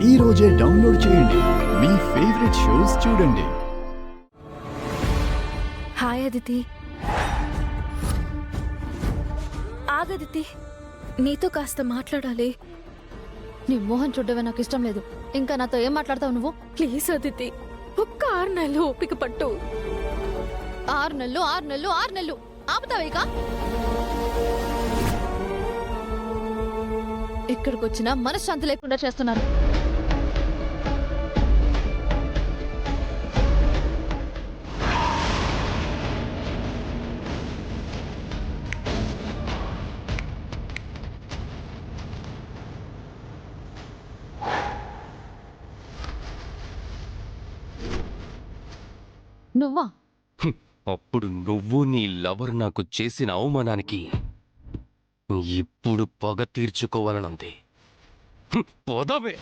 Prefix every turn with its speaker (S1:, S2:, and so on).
S1: ఈ రోజే డౌన్లోడ్ చేయండి మీ ఫేవరెట్ షోస్ చూడండి.
S2: హాయ్ అదితి. ఆగదితి, నీతో కాస్త మాట్లాడాలి.
S3: నీ మోహన్ చూడవే నాకు ఇష్టం లేదు. ఇంకా నాతో ఏం మాట్లాడతావు నువ్వు?
S2: ప్లీజ్ అదితి, ఒక్క 6 నెలలు ఓపిక పట్టు.
S3: 6 నెలలు 6 నెలలు 6 నెలలు ఆపుతావేక? ఇక్కడికి వచ్చినా మనశ్శాంతి లేకుండా చేస్తున్నారు. నువ్వా?
S4: అప్పుడు నువ్వు నీ లవర్ నాకు చేసిన అవమానానికి ఇప్పుడు పగ తీర్చుకోవాలనుంది. పోదామే.